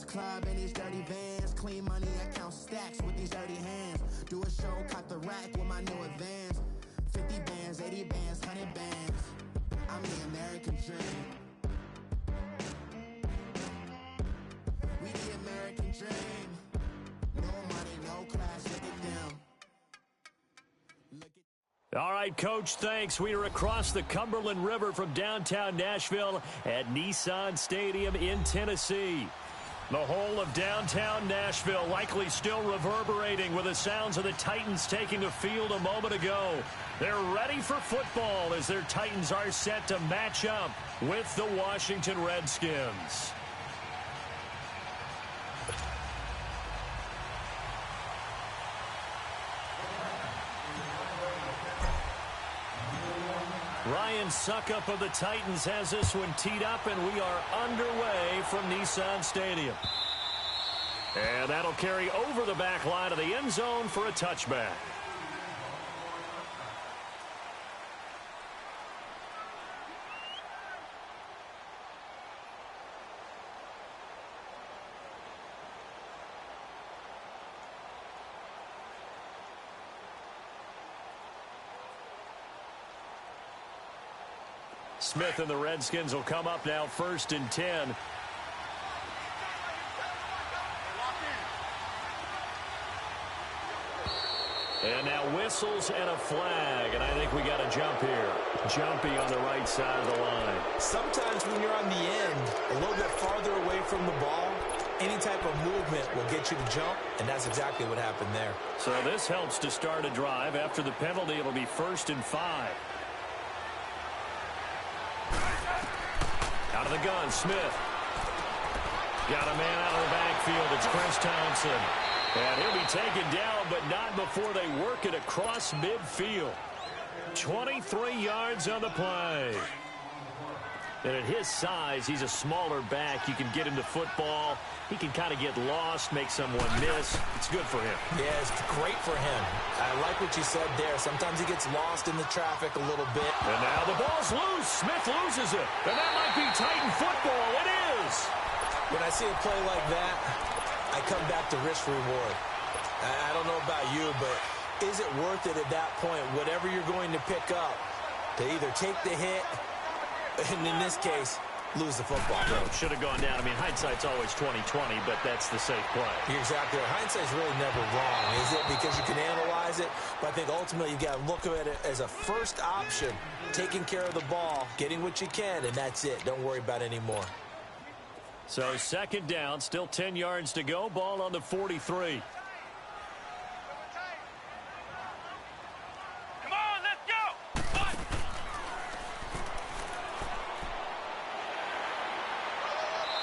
club in these dirty vans. Clean money, I count stacks with these dirty hands. Do a show, cut the rack with my new advance. 50 bands, 80 bands, 100 bands. I'm the American dream. We the American dream. No money, no class, look at them. All right, Coach, thanks. We are across the Cumberland River from downtown Nashville at Nissan Stadium in Tennessee. The whole of downtown Nashville likely still reverberating with the sounds of the Titans taking the field a moment ago. They're ready for football as their Titans are set to match up with the Washington Redskins. Ryan Suckup of the Titans has this one teed up, and we are underway from Nissan Stadium. And that'll carry over the back line of the end zone for a touchback. Smith and the Redskins will come up now 1st and 10. And now whistles and a flag, and I think we got a jump here. Jumpy on the right side of the line. Sometimes when you're on the end, a little bit farther away from the ball, any type of movement will get you to jump, and that's exactly what happened there. So this helps to start a drive. After the penalty, it'll be 1st and 5. Out of the gun, Smith. Got a man out of the backfield. It's Chris Thompson. And he'll be taken down, but not before they work it across midfield. 23 yards on the play. And at his size, he's a smaller back. You can get him to football. He can kind of get lost, make someone miss. It's good for him. Yeah, it's great for him. I like what you said there. Sometimes he gets lost in the traffic a little bit. And now the ball's loose. Smith loses it. And that might be Titan football. It is. When I see a play like that, I come back to risk reward. I don't know about you, but is it worth it at that point, whatever you're going to pick up, to either take the hit, and in this case, lose the football? Should have gone down. I mean, hindsight's always 20/20, but that's the safe play. You're exactly right. Hindsight's really never wrong, is it? Because you can analyze it, but I think ultimately you got to look at it as a first option, taking care of the ball, getting what you can, and that's it. Don't worry about any more. So 2nd down, still 10 yards to go. Ball on the 43. Come on, let's go!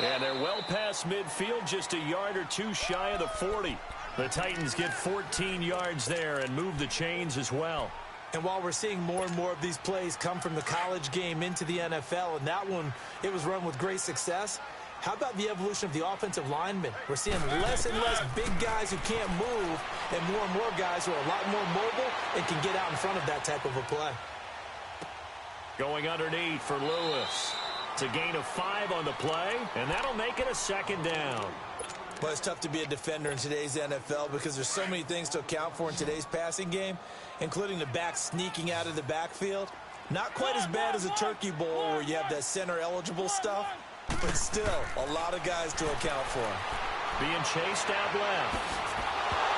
And they're well past midfield, just a yard or two shy of the 40. The Titans get 14 yards there and move the chains as well. And while we're seeing more and more of these plays come from the college game into the NFL, and that one, it was run with great success, how about the evolution of the offensive linemen? We're seeing less and less big guys who can't move and more guys who are a lot more mobile and can get out in front of that type of a play. Going underneath for Lewis. It's a gain of 5 on the play, and that'll make it a 2nd down. But it's tough to be a defender in today's NFL because there's so many things to account for in today's passing game, including the back sneaking out of the backfield. Not quite as bad as a turkey bowl where you have that center-eligible stuff, but still a lot of guys to account for. Being chased out left.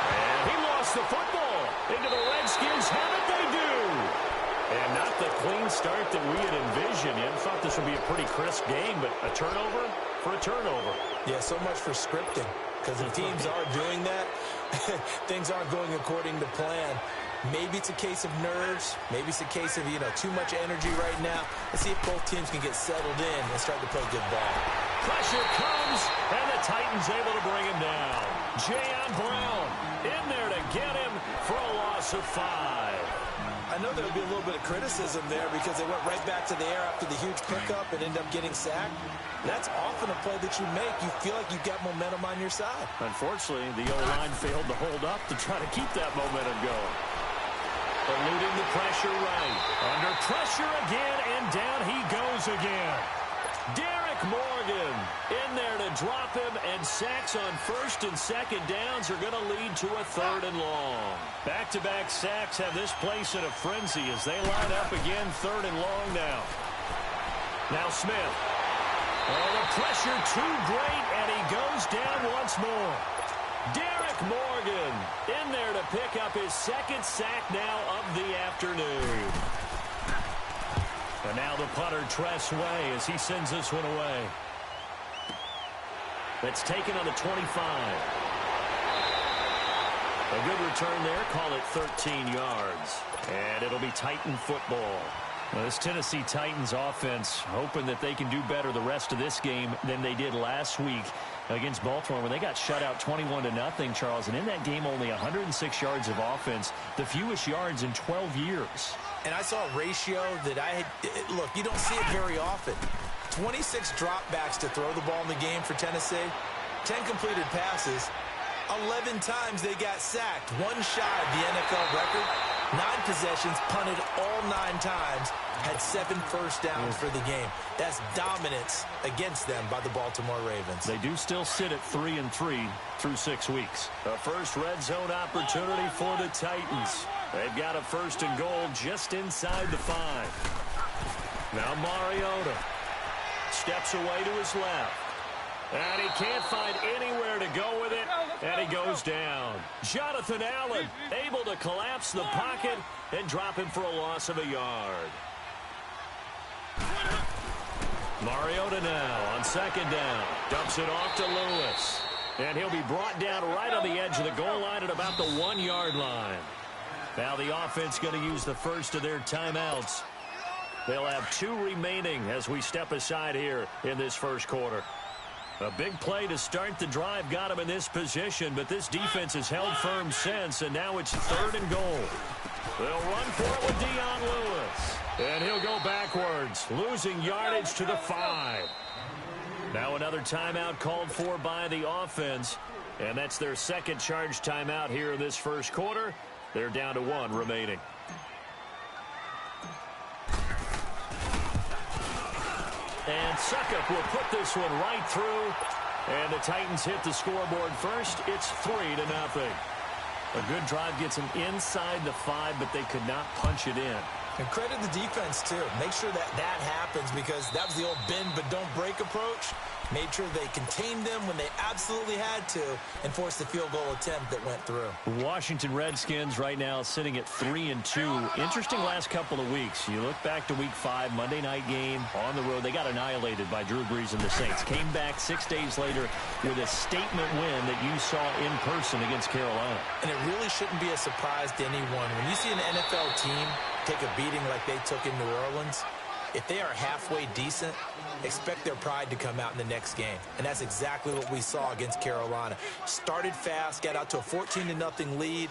And he lost the football. Into the Redskins. Have it, they do. And not the clean start that we had envisioned. You thought this would be a pretty crisp game, but a turnover for a turnover. Yeah, so much for scripting. Because if teams are doing that, things aren't going according to plan. Maybe it's a case of nerves. Maybe it's a case of, too much energy right now. Let's see if both teams can get settled in and start to play good ball. Pressure comes, and the Titans able to bring him down. Jayon Brown in there to get him for a loss of 5. I know there'll be a little bit of criticism there because they went right back to the air after the huge pickup and ended up getting sacked. That's often a play that you make. You feel like you've got momentum on your side. Unfortunately, the O-line failed to hold up to try to keep that momentum going. Eluding the pressure right. Under pressure again, and down he goes again. Derek Morgan in there to drop him, and sacks on first and second downs are going to lead to a third and long. Back-to-back sacks have this place in a frenzy as they line up again, third and long now. Now Smith. Oh, the pressure too great, and he goes down once more. Derek Morgan in there to pick up his second sack now of the afternoon. And now the punter, Tress Way, as he sends this one away. That's taken on the 25. A good return there. Call it 13 yards. And it'll be Titan football. Well, this Tennessee Titans offense hoping that they can do better the rest of this game than they did last week against Baltimore when they got shut out 21-0, Charles. And in that game, only 106 yards of offense, the fewest yards in 12 years. And I saw a ratio that look, you don't see it very often. 26 dropbacks to throw the ball in the game for Tennessee. 10 completed passes. 11 times they got sacked. One shy of the NFL record. 9 possessions, punted all 9 times, had 7 first downs for the game. That's dominance against them by the Baltimore Ravens. They do still sit at 3-3 through 6 weeks. A first red zone opportunity for the Titans. They've got a first and goal just inside the 5. Now Mariota steps away to his left. And he can't find anywhere to go with it, and he goes down. Jonathan Allen able to collapse the pocket and drop him for a loss of a yard. Mariota now on second down. Dumps it off to Lewis. And he'll be brought down right on the edge of the goal line at about the 1-yard line. Now the offense going to use the first of their timeouts. They'll have 2 remaining as we step aside here in this first quarter. A big play to start the drive got him in this position, but this defense has held firm since, and now it's third and goal. They'll run for it with Dion Lewis. And he'll go backwards, losing yardage to the 5. Now another timeout called for by the offense, and that's their second charge timeout here in this first quarter. They're down to 1 remaining. And Suckup will put this one right through. And the Titans hit the scoreboard first. It's 3-0. A good drive gets them inside the 5, but they could not punch it in. And credit the defense, too. Make sure that happens, because that was the old bend but don't break approach. Made sure they contained them when they absolutely had to and forced the field goal attempt that went through. Washington Redskins right now sitting at 3-2. Interesting last couple of weeks. You look back to Week 5, Monday night game on the road. They got annihilated by Drew Brees and the Saints. Came back 6 days later with a statement win that you saw in person against Carolina. And it really shouldn't be a surprise to anyone. When you see an NFL team take a beating like they took in New Orleans, if they are halfway decent, expect their pride to come out in the next game. And that's exactly what we saw against Carolina. Started fast, got out to a 14-0 lead.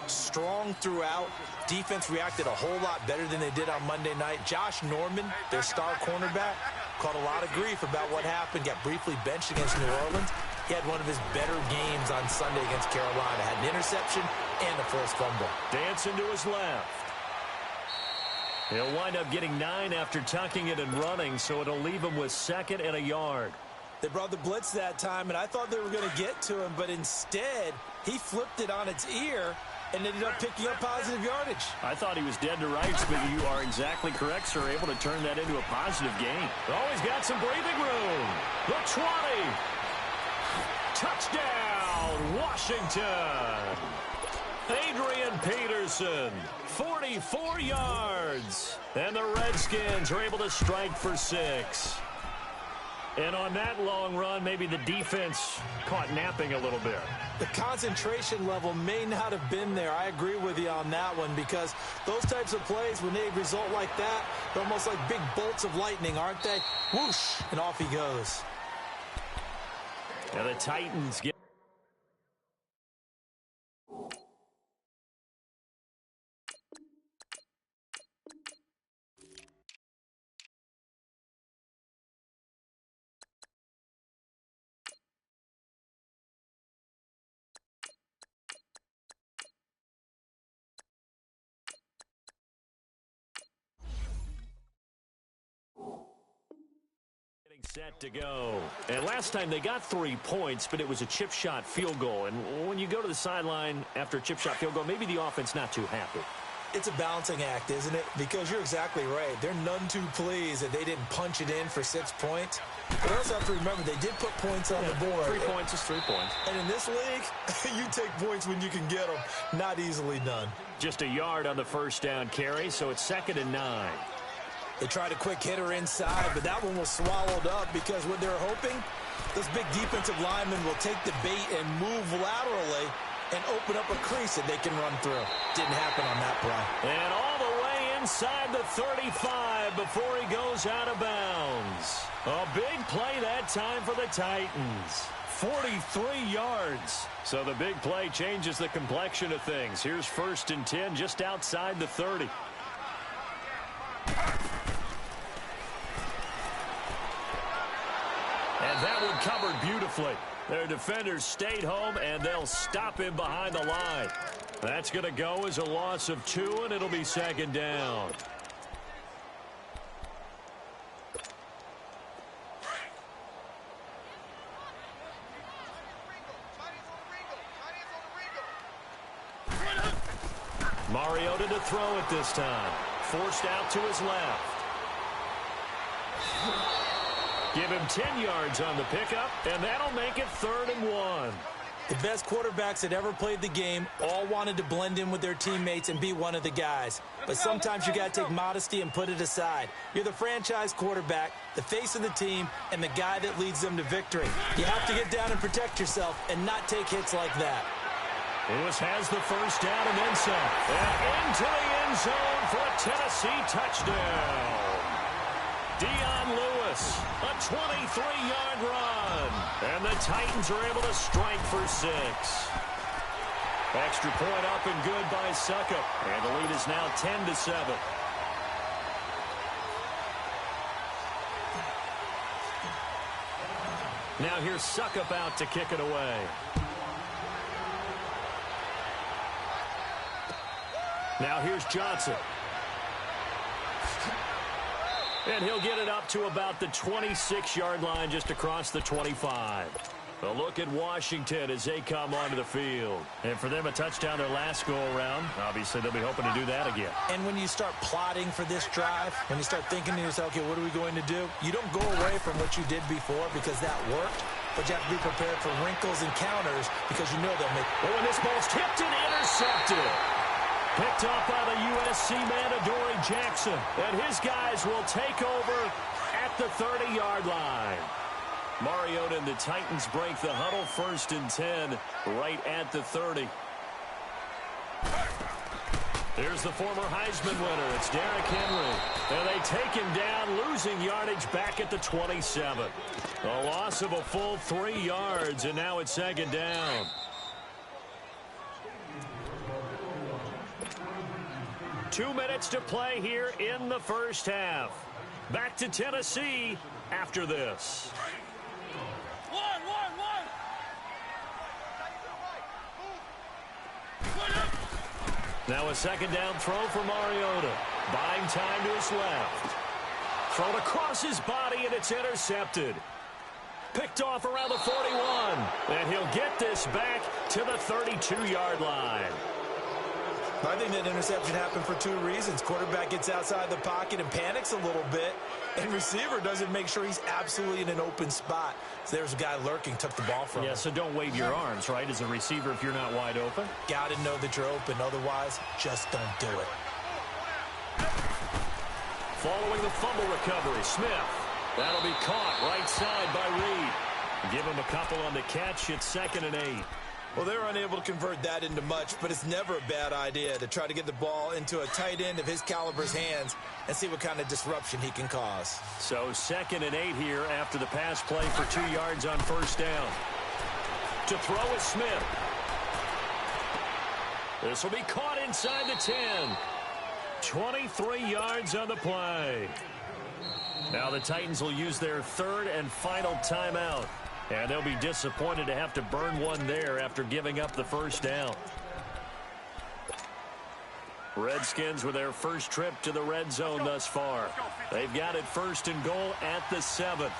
Strong throughout. Defense reacted a whole lot better than they did on Monday night. Josh Norman, their star cornerback, caught a lot of grief about what happened. Got briefly benched against New Orleans. He had one of his better games on Sunday against Carolina. Had an interception and a forced fumble. Dancing to his left. He'll wind up getting 9 after tucking it and running, so it'll leave him with 2nd and a yard. They brought the blitz that time, and I thought they were going to get to him, but instead, he flipped it on its ear and ended up picking up positive yardage. I thought he was dead to rights, but you are exactly correct, sir. Able to turn that into a positive gain. Always got some breathing room. The 20. Touchdown, Washington. Adrian Peterson, 44 yards. And the Redskins are able to strike for 6. And on that long run, maybe the defense caught napping a little bit. The concentration level may not have been there. I agree with you on that one, because those types of plays, when they result like that, they're almost like big bolts of lightning, aren't they? Whoosh, and off he goes. And the Titans get Set to go. And last time they got 3 points, but it was a chip shot field goal. And when you go to the sideline after a chip shot field goal, maybe the offense not too happy. It's a balancing act, isn't it? Because you're exactly right. They're none too pleased that they didn't punch it in for 6 points. But also have to remember, they did put points on the board. 3 points is 3 points. And in this league, you take points when you can get them. Not easily done. Just a yard on the first down carry, so it's 2nd and 9. They tried a quick hitter inside, but that one was swallowed up because what they're hoping, this big defensive lineman will take the bait and move laterally and open up a crease that they can run through. Didn't happen on that play. And all the way inside the 35 before he goes out of bounds. A big play that time for the Titans. 43 yards. So the big play changes the complexion of things. Here's 1st and 10 just outside the 30. And that one covered beautifully. Their defenders stayed home, and they'll stop him behind the line. That's going to go as a loss of 2, and it'll be 2nd down. Mariota to throw it this time. Forced out to his left. Give him 10 yards on the pickup, and that'll make it 3rd and 1. The best quarterbacks that ever played the game all wanted to blend in with their teammates and be one of the guys. But sometimes you got to take modesty and put it aside. You're the franchise quarterback, the face of the team, and the guy that leads them to victory. You have to get down and protect yourself and not take hits like that. Lewis has the first down and then some. And into the end zone for a Tennessee touchdown. Dion Lewis, a 23-yard run. And the Titans are able to strike for 6. Extra point up and good by Suckup. And the lead is now 10-7. Now here's Suckup out to kick it away. Now here's Johnson. And he'll get it up to about the 26-yard line just across the 25. A look at Washington as they come onto the field. And for them, a touchdown their last go-around. Obviously, they'll be hoping to do that again. And when you start plotting for this drive, when you start thinking to yourself, okay, what are we going to do? You don't go away from what you did before because that worked. But you have to be prepared for wrinkles and counters because you know they'll make... Oh, and this ball's tipped and intercepted. Picked off by the USC man, Adoree Jackson. And his guys will take over at the 30-yard line. Mariota and the Titans break the huddle, 1st and 10, right at the 30. There's the former Heisman winner. It's Derrick Henry. And they take him down, losing yardage back at the 27. A loss of a full 3 yards, and now it's 2nd down. Two minutes to play here in the first half. Back to Tennessee after this. Now a 2nd down throw for Mariota. Buying time to his left. Thrown across his body, and it's intercepted. Picked off around the 41. And he'll get this back to the 32-yard line. I think that interception happened for 2 reasons. Quarterback gets outside the pocket and panics a little bit, and receiver doesn't make sure he's absolutely in an open spot. So there's a guy lurking, took the ball from him. Yeah, so don't wave your arms, right, as a receiver if you're not wide open. Got to know that you're open. Otherwise, just don't do it. Following the fumble recovery, Smith. That'll be caught right side by Reed. Give him a couple on the catch. It's 2nd and 8. Well, they're unable to convert that into much, but it's never a bad idea to try to get the ball into a tight end of his caliber's hands and see what kind of disruption he can cause. So 2nd and 8 here after the pass play for 2 yards on 1st down. To throw is Smith. This will be caught inside the 10. 23 yards on the play. Now the Titans will use their 3rd and final timeout. And they'll be disappointed to have to burn one there after giving up the 1st down. Redskins with their first trip to the red zone thus far. They've got it 1st and goal at the 7.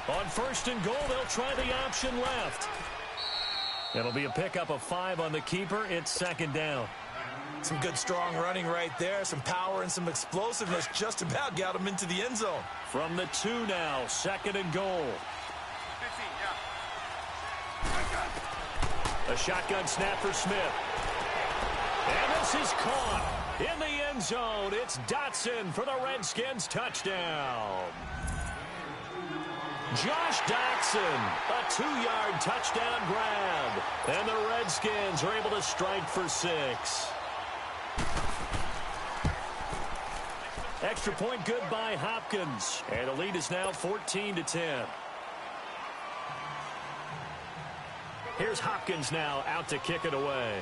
On first and goal, they'll try the option left. It'll be a pickup of 5 on the keeper. It's second down. Some good strong running right there. Some power and some explosiveness just about got him into the end zone. From the 2 now, second and goal. A shotgun snap for Smith. And this is caught in the end zone. It's Dotson for the Redskins touchdown. Josh Dotson, a 2-yard touchdown grab. And the Redskins are able to strike for 6. Extra point good by Hopkins. And the lead is now 14-10. Here's Hopkins now out to kick it away.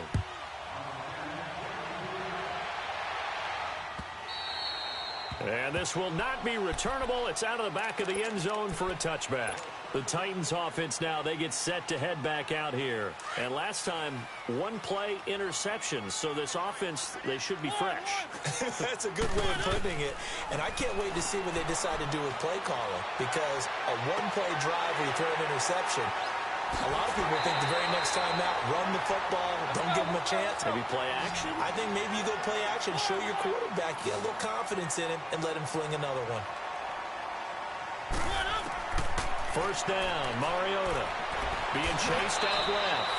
And this will not be returnable. It's out of the back of the end zone for a touchback. The Titans offense now, they get set to head back out here. And last time, 1 play interception. So this offense, they should be fresh. That's a good way of putting it. And I can't wait to see what they decide to do with play calling. Because a 1-play drive where you throw an interception, a lot of people think the very next time out, run the football, don't give them a chance. Maybe play action? I think maybe you go play action, show your quarterback, get a little confidence in him, and let him fling another one. First down, Mariota being chased out left.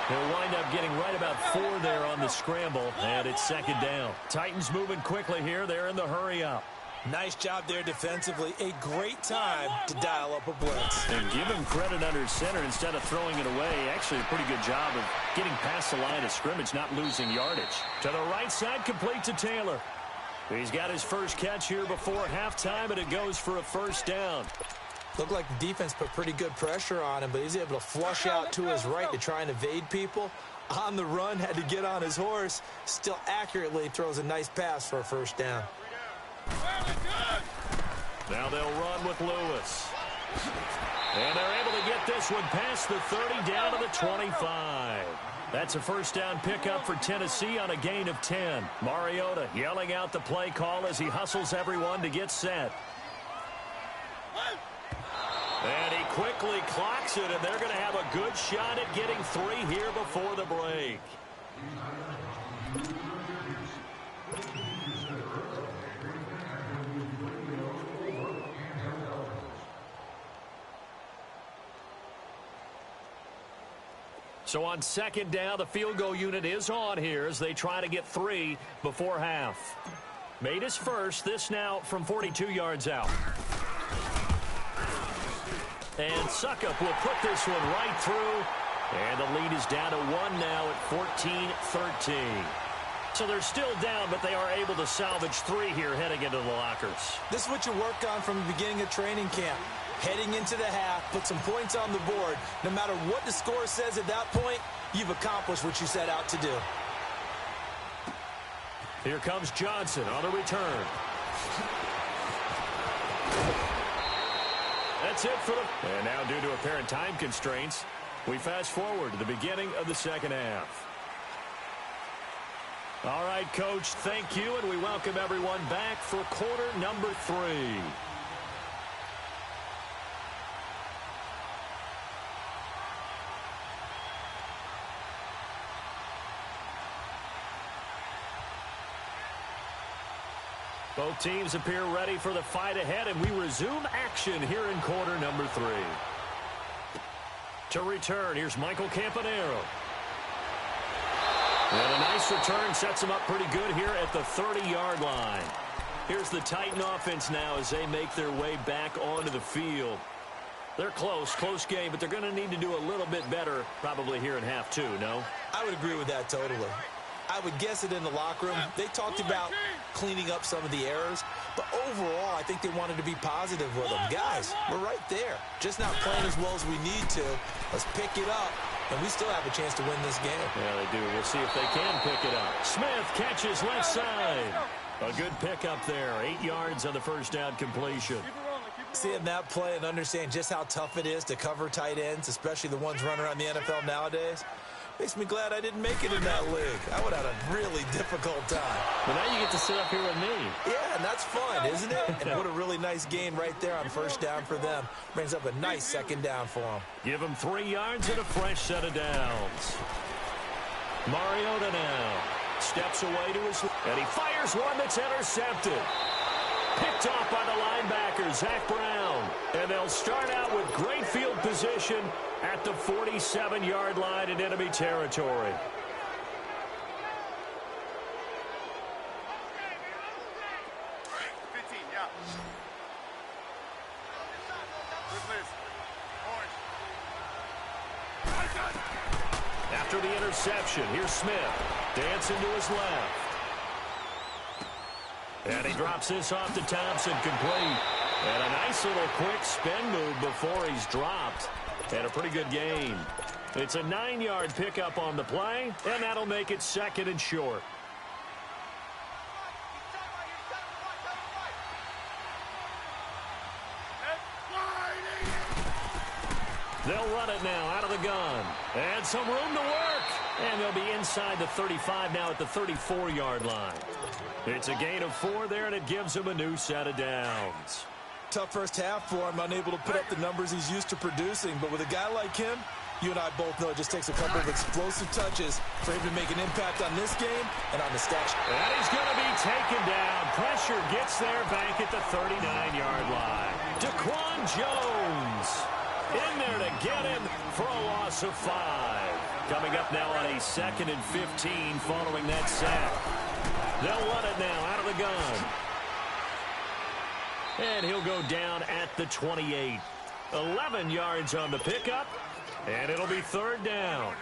He'll wind up getting right about 4 there on the scramble, and it's second down. Titans moving quickly here. They're in the hurry up. Nice job there defensively. A great time to dial up a blitz. And give him credit under center instead of throwing it away. Actually, a pretty good job of getting past the line of scrimmage, not losing yardage. To the right side, complete to Taylor. He's got his first catch here before halftime, and it goes for a first down. Looked like the defense put pretty good pressure on him, but he's able to flush out to his right to try and evade people. On the run, had to get on his horse. Still accurately throws a nice pass for a first down. Now they'll run with Lewis. And they're able to get this one past the 30 down to the 25. That's a first down pickup for Tennessee on a gain of 10. Mariota yelling out the play call as he hustles everyone to get set. And he quickly clocks it, and they're going to have a good shot at getting 3 here before the break. So on second down, the field goal unit is on here as they try to get 3 before half. Made his first, this now from 42 yards out. And Suckup will put this one right through. And the lead is down to 1 now at 14-13. So they're still down, but they are able to salvage 3 here heading into the lockers. This is what you work on from the beginning of training camp. Heading into the half, put some points on the board. No matter what the score says at that point, you've accomplished what you set out to do. Here comes Johnson on the return. That's it for the... And now due to apparent time constraints, we fast forward to the beginning of the second half. All right, Coach, thank you, and we welcome everyone back for quarter number 3. Both teams appear ready for the fight ahead, and we resume action here in quarter number 3. To return, here's Michael Campanaro. And a nice return sets him up pretty good here at the 30-yard line. Here's the Titan offense now as they make their way back onto the field. They're close game, but they're going to need to do a little bit better probably here in half 2, no? I would agree with that totally. I would guess it in the locker room. They talked about cleaning up some of the errors, but overall, I think they wanted to be positive with them. Guys, we're right there. Just not playing as well as we need to. Let's pick it up, and we still have a chance to win this game. Yeah, they do. We'll see if they can pick it up. Smith catches left side. A good pickup there. 8 yards on the first down completion. Seeing that play and understand just how tough it is to cover tight ends, especially the ones running around the NFL nowadays. Makes me glad I didn't make it in that league. I would have had a really difficult time. But now you get to sit up here with me. Yeah, and that's fun, isn't it? And what a really nice gain right there on first down for them. Brings up a nice second down for them. Give him 3 yards and a fresh set of downs. Mariota now steps away to his left, and he fires one that's intercepted. Picked off by the linebacker, Zach Brown. And they'll start out with great field position at the 47-yard line in enemy territory. After the interception, here's Smith. Dancing to his left. And he drops this off to Thompson, complete. And a nice little quick spin move before he's dropped. And a pretty good gain. It's a 9-yard pickup on the play, and that'll make it second and short. They'll run it now out of the gun. And some room to work. And they'll be inside the 35 now at the 34-yard line. It's a gain of 4 there, and it gives him a new set of downs. Tough first half for him, unable to put up the numbers he's used to producing. But with a guy like him, you and I both know it just takes a couple of explosive touches for him to make an impact on this game and on the stat. And he's going to be taken down. Pressure gets there back at the 39-yard line. Daquan Jones in there to get him for a loss of 5. Coming up now on a 2nd and 15 following that sack. They'll run it now out of the gun. And he'll go down at the 28. 11 yards on the pickup. And it'll be 3rd down.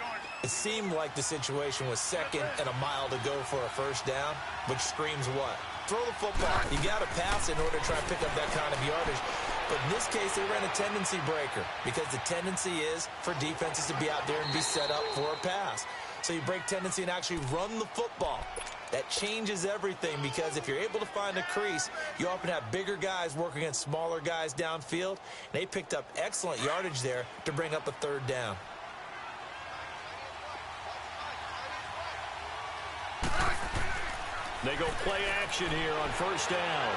It seemed like the situation was 2nd and a mile to go for a first down, which screams what? Throw the football. You got to pass in order to try and pick up that kind of yardage. But in this case, they ran a tendency breaker because the tendency is for defenses to be out there and be set up for a pass. So you break tendency and actually run the football. That changes everything because if you're able to find a crease, you often have bigger guys working against smaller guys downfield. They picked up excellent yardage there to bring up a 3rd down. They go play action here on first down.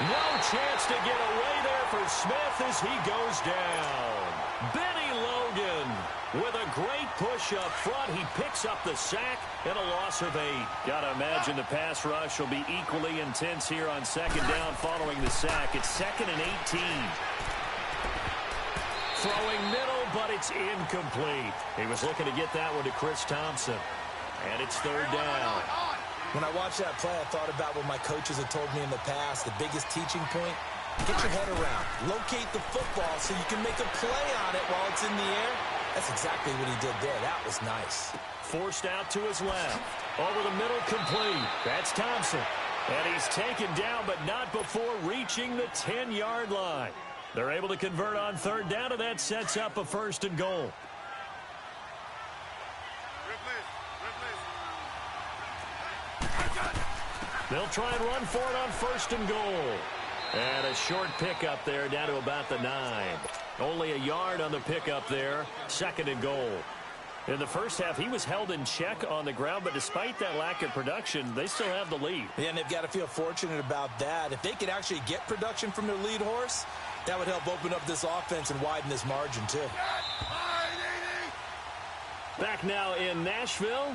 No chance to get away there for Smith as he goes down. Benny Logan with a great push up front. He picks up the sack and a loss of 8. Got to imagine the pass rush will be equally intense here on 2nd down following the sack. It's 2nd and 18. Throwing middle, but it's incomplete. He was looking to get that one to Chris Thompson. And it's 3rd down. When I watched that play, I thought about what my coaches had told me in the past. The biggest teaching point, get your head around. Locate the football so you can make a play on it while it's in the air. That's exactly what he did there. That was nice. Forced out to his left. Over the middle, complete. That's Thompson. And he's taken down, but not before reaching the 10-yard line. They're able to convert on 3rd down, and that sets up a 1st and goal. They'll try and run for it on 1st and goal. And a short pickup there down to about the 9. Only a yard on the pickup there. 2nd and goal. In the first half, he was held in check on the ground, but despite that lack of production, they still have the lead. Yeah, and they've got to feel fortunate about that. If they could actually get production from their lead horse, that would help open up this offense and widen this margin too. Back now in Nashville.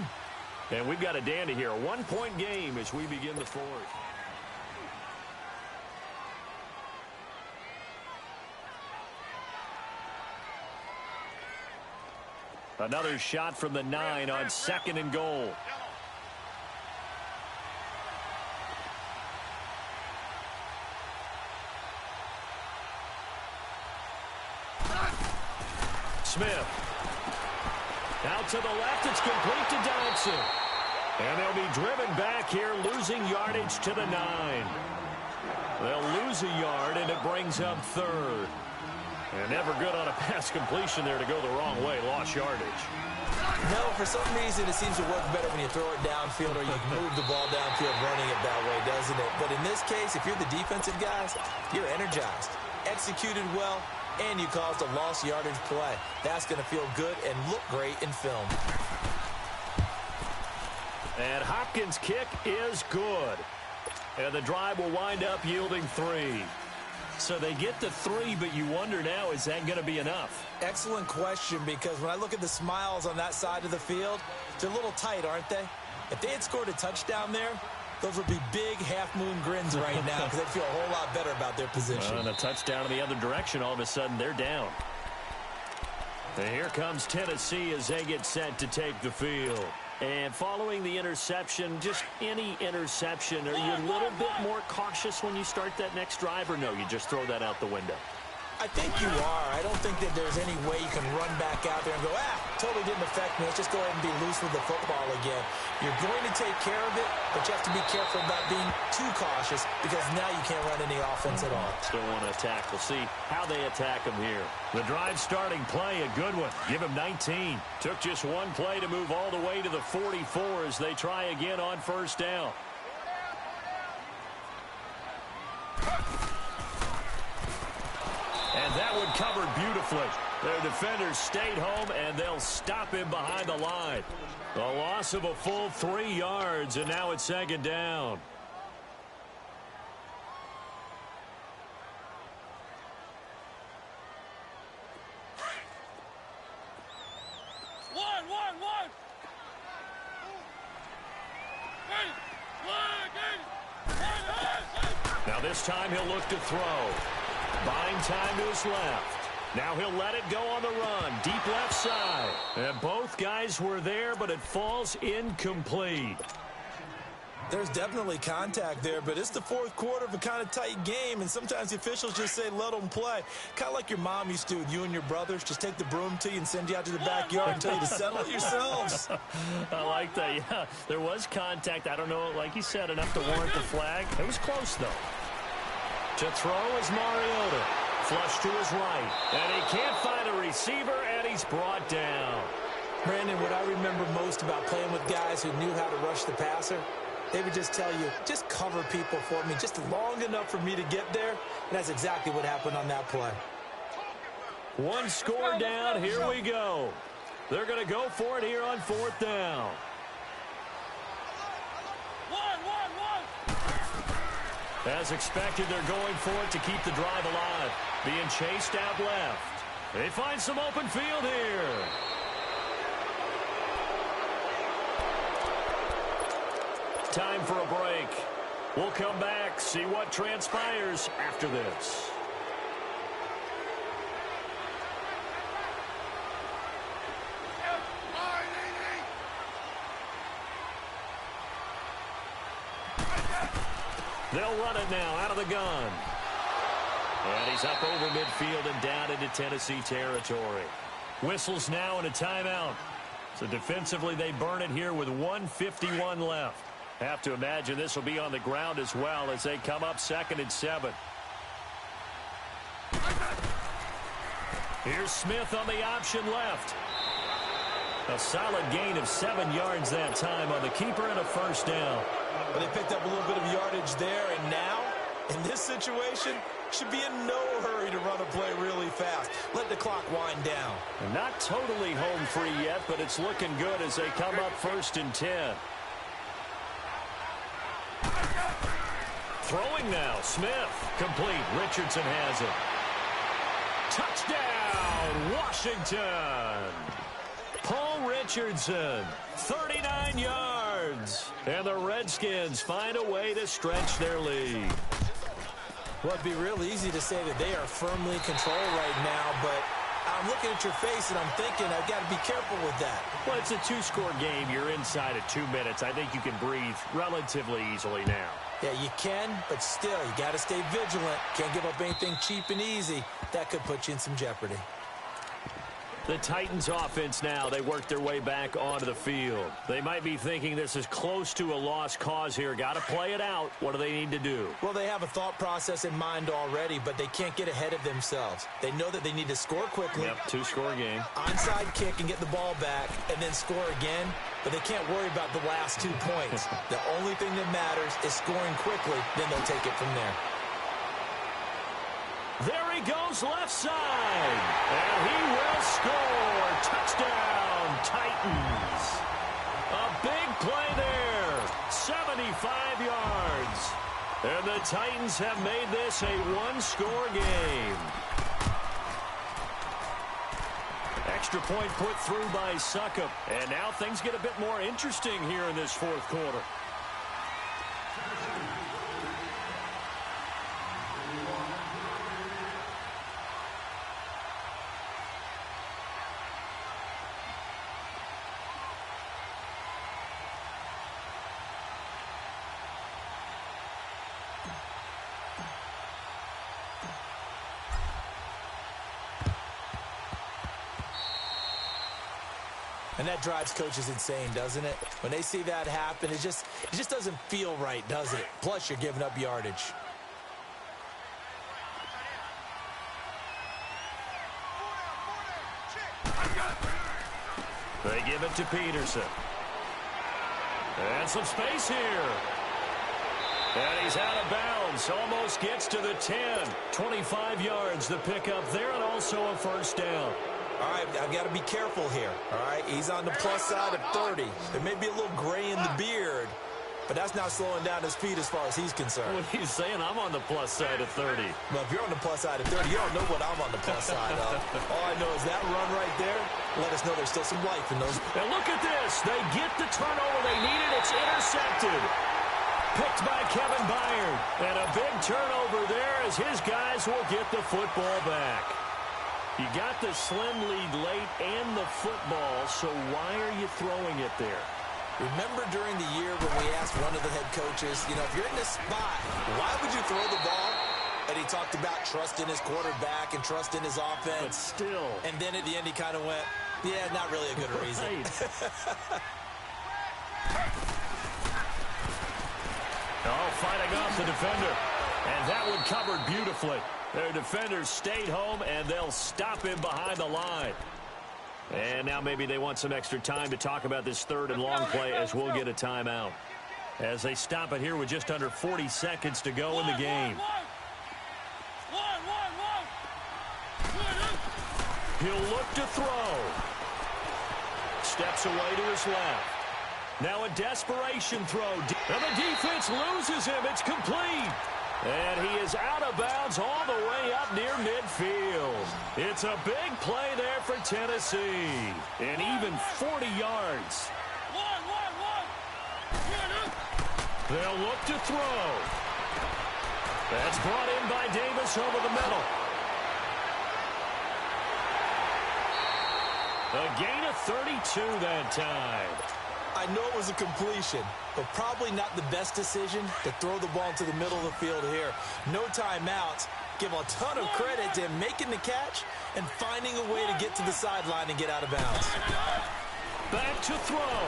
And we've got a dandy here. A 1-point game as we begin the 4th. Another shot from the 9 on 2nd and goal. Smith. Out to the left, it's complete to Dodson. And they'll be driven back here, losing yardage to the 9. They'll lose a yard, and it brings up 3rd. And never good on a pass completion there to go the wrong way. Lost yardage. No, for some reason, it seems to work better when you throw it downfield or you move the ball downfield running it that way, doesn't it? But in this case, if you're the defensive guys, you're energized. Executed well, and you caused a lost yardage play. That's going to feel good and look great in film. And Hopkins' kick is good. And the drive will wind up yielding 3. So they get to 3, but you wonder now, is that going to be enough? Excellent question, because when I look at the smiles on that side of the field, they're a little tight, aren't they? If they had scored a touchdown there, those would be big half-moon grins right now because they'd feel a whole lot better about their position. And a touchdown in the other direction, all of a sudden they're down. And here comes Tennessee as they get set to take the field. And following the interception, just any interception, are you a little bit more cautious when you start that next drive, or no, you just throw that out the window? I think you are. I don't think that there's any way you can run back out there and go, totally didn't affect me. Let's just go ahead and be loose with the football again. You're going to take care of it, but you have to be careful about being too cautious because now you can't run any offense at all. Still want to attack. We'll see how they attack them here. The drive starting play, a good one. Give him 19. Took just one play to move all the way to the 44 as they try again on first down. And that one covered beautifully. Their defenders stayed home, and they'll stop him behind the line. A loss of a full 3 yards, and now it's second down. Now this time he'll look to throw. Buying time to his left. Now he'll let it go on the run. Deep left side. And both guys were there, but it falls incomplete. There's definitely contact there, but it's the fourth quarter of a kind of tight game, and sometimes the officials just say let them play. Kind of like your mom used to with you and your brothers. Just take the broom to you and send you out to the backyard and tell you to settle it yourselves. I like that, yeah. There was contact. I don't know, like you said, enough to warrant the flag. It was close, though. To throw is Mariota. Flush to his right. And he can't find a receiver, and he's brought down. Brandon, what I remember most about playing with guys who knew how to rush the passer, they would just tell you, just cover people for me just long enough for me to get there. And that's exactly what happened on that play. One score down. Here we go. They're going to go for it here on fourth down. As expected, they're going for it to keep the drive alive. Being chased out left. They find some open field here. Time for a break. We'll come back, see what transpires after this. They'll run it now out of the gun. And he's up over midfield and down into Tennessee territory. Whistles now and a timeout. So defensively they burn it here with 1:51 left. Have to imagine this will be on the ground as well as they come up 2nd and 7. Here's Smith on the option left. A solid gain of 7 yards that time on the keeper and a first down. Well, they picked up a little bit of yardage there, and now, in this situation, should be in no hurry to run a play really fast. Let the clock wind down. And not totally home free yet, but it's looking good as they come up 1st and 10. Throwing now, Smith. Complete. Richardson has it. Touchdown, Washington. Paul Richardson, 39 yards. And the Redskins find a way to stretch their lead. Well, it'd be real easy to say that they are firmly in control right now, but I'm looking at your face and I'm thinking I've got to be careful with that. Well, it's a 2-score game. You're inside of 2 minutes. I think you can breathe relatively easily now. Yeah, you can, but still, you got to stay vigilant. Can't give up anything cheap and easy. That could put you in some jeopardy. The Titans offense now, they work their way back onto the field. They might be thinking this is close to a lost cause here. Got to play it out. What do they need to do? Well, they have a thought process in mind already, but they can't get ahead of themselves. They know that they need to score quickly. Yep, 2-score game. Onside kick and get the ball back and then score again, but they can't worry about the last 2 points. The only thing that matters is scoring quickly, then they'll take it from there. There he goes left side. And he will score. Touchdown, Titans. A big play there. 75 yards. And the Titans have made this a one-score game. Extra point put through by Suckup. And now things get a bit more interesting here in this fourth quarter. And that drives coaches insane, doesn't it? When they see that happen, it just doesn't feel right, does it? Plus, you're giving up yardage. They give it to Peterson. And some space here. And he's out of bounds. Almost gets to the 10. 25 yards the pickup there, and also a first down. All right, I've got to be careful here, all right? He's on the plus side of 30. There may be a little gray in the beard, but that's not slowing down his speed as far as he's concerned. What he's saying, I'm on the plus side of 30. Well, if you're on the plus side of 30, you don't know what I'm on the plus side of. All I know is that run right there, let us know there's still some life in those. And look at this. They get the turnover they needed. It's intercepted. Picked by Kevin Byard. And a big turnover there as his guys will get the football back. You got the slim lead late and the football, so why are you throwing it there? Remember during the year when we asked one of the head coaches, you know, if you're in this spot, why would you throw the ball? And he talked about trusting his quarterback and trusting his offense. But still. And then at the end he kind of went, yeah, not really a good reason. Fighting off the defender. And that one covered beautifully. Their defenders stayed home, and they'll stop him behind the line. And now maybe they want some extra time to talk about this third and long play as we'll get a timeout. As they stop it here with just under 40 seconds to go in the game. He'll look to throw. Steps away to his left. Now a desperation throw. And the defense loses him. It's complete. And he is out of bounds all the way up near midfield. It's a big play there for Tennessee. And even 40 yards. They'll look to throw. That's brought in by Davis over the middle. A gain of 32 that time. I know it was a completion, but probably not the best decision to throw the ball into the middle of the field here. No timeouts. Give a ton of credit to him making the catch and finding a way to get to the sideline and get out of bounds. Back to throw.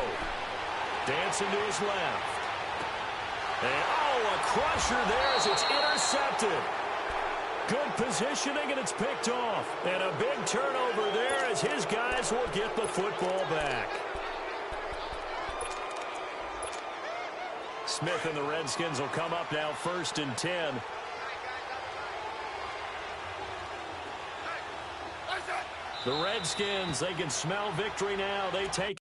Dancing to his left. And, a crusher there as it's intercepted. Good positioning, and it's picked off. And a big turnover there as his guys will get the football back. Smith and the Redskins will come up now 1st and 10. The Redskins, they can smell victory now. They take